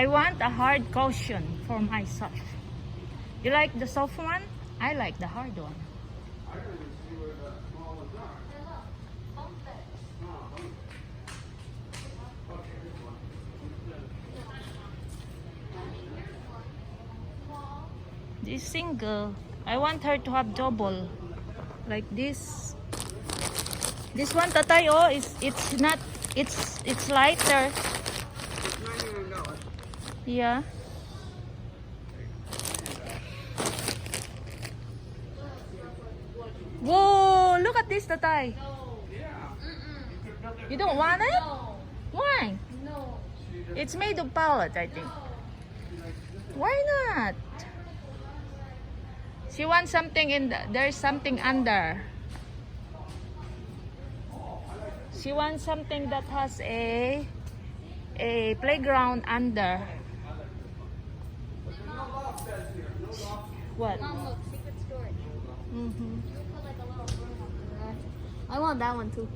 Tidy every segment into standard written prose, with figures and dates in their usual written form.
I want a hard cushion for myself. You like the soft one? I like the hard one. I don't even see where the small ones are. Okay, this one. This single, I want her to have double, like this. This one, tatay, oh, it's not, it's lighter. It's $99. Yeah. Whoa! Look at this, tatay. Yeah. You don't want it? No. Why? No. It's made of pallet, I think. Why not? She wants something in the, there's something under. She wants something that has a playground under. What? Mom, look, secret storage. Mm-hmm. You put like a little room up there. I want that one too.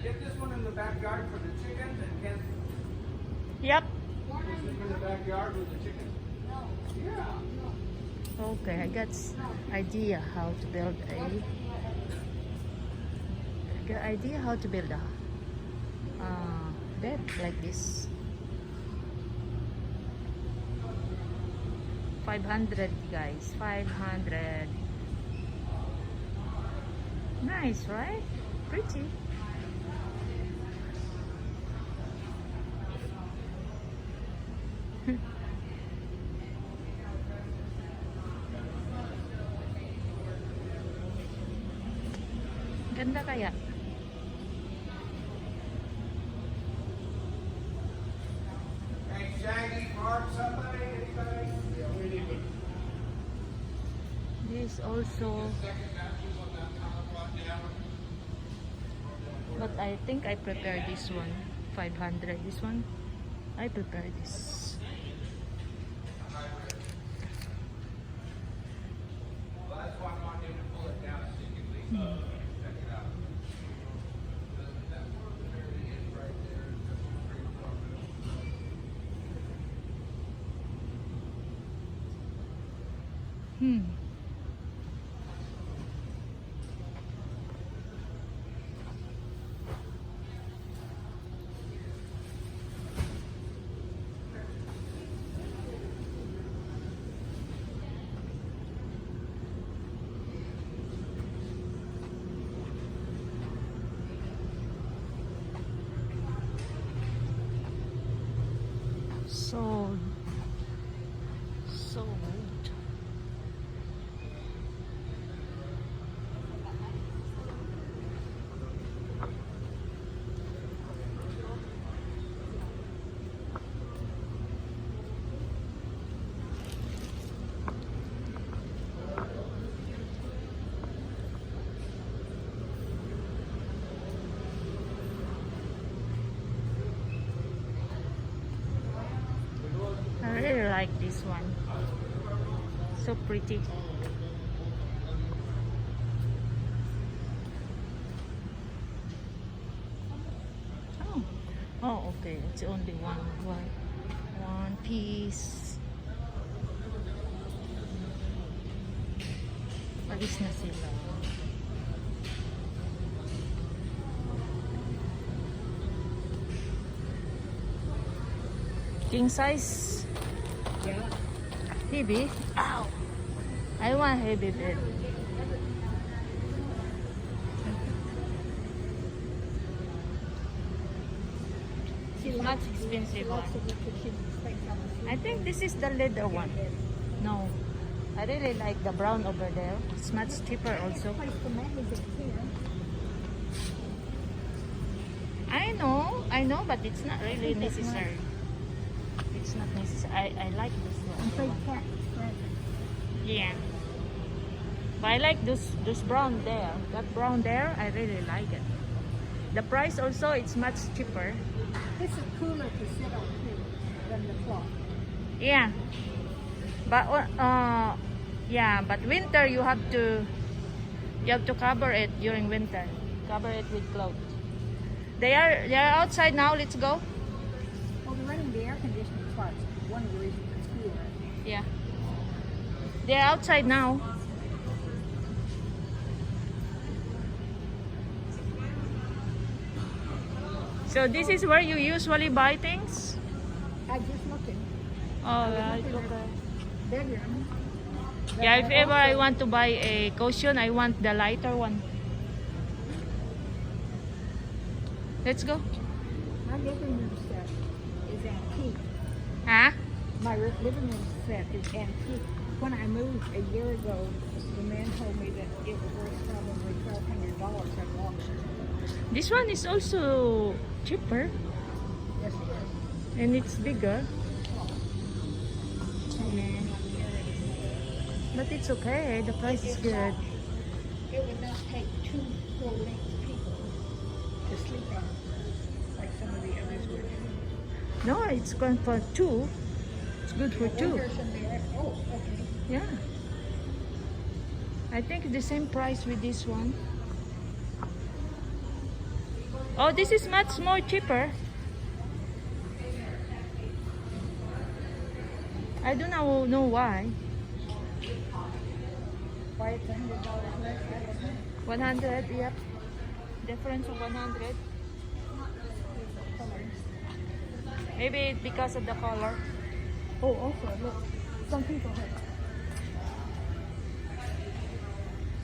Get this one in the backyard for the chickens and get Yep. this in the backyard with the chickens. Yeah. Okay, I got idea how to build a bed like this. 500 guys, 500. Nice, right? Pretty. Ganda kaya? Hey, Shaggy, Mark, somebody, anybody? Yeah, we need to. This also, but I think I prepare this one 500. This one I prepare this. Well, that's why I want him to pull it down so you can at least check it out. That area is right there. That's pretty far. Sold. I really like this one. So pretty. Oh, okay. It's only one piece. Alis na sila. King size. Yeah. Heavy. Ow. I want heavy bed. It's much expensive one. I think this is the leather one. No. I really like the brown over there. It's much cheaper also. I know, but it's not really necessary. It's not necessary. I like this one. Yeah. But I like those brown there. That brown there, I really like it. The price also, it's much cheaper. This is cooler to sit on too than the cloth. Yeah. But yeah, but winter you have to cover it during winter. Cover it with clothes. They are outside now. Let's go. Well, they're running the air conditioning parts. One of the reasons it's cooler. Yeah. They're outside now. So this is where you usually buy things? I just looking. Oh, right. Okay. Bedroom. Yeah, if ever I want to buy a cushion, I want the lighter one. Let's go. My living room set is antique. Huh? My living room set is antique. When I moved a year ago, the man told me that it was worth probably $1,200 at auction. This one is also cheaper Yes, it is. and it's bigger. Yeah. But it's okay, the price is good. It would not take two full-length people to sleep on, like some of the others would. No, it's going for two. It's good for One two. person there. Oh, okay. Yeah. I think the same price with this one. Oh, this is much more cheaper. I don't know why. Why it's $100 less? I don't know. 100, yep. Difference of 100. Maybe it's because of the color. Oh, also, look. Some people have.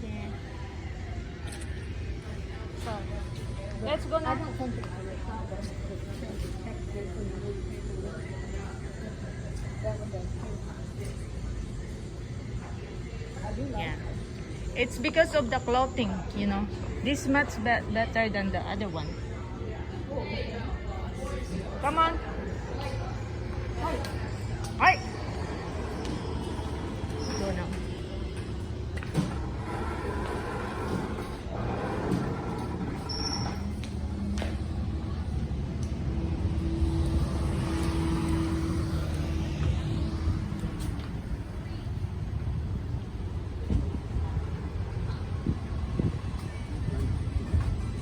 Yeah. So, let's go I now. don't think I would have them because the thing is texted from the newspaper. That one does too. I do like Yeah. it. It's because of the clothing, you know. This much better than the other one. Come on. Hi. Go now.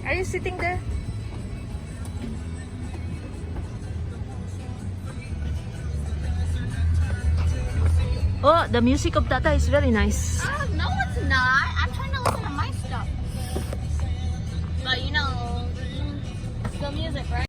Are you sitting there? Oh, the music of Tata is very nice.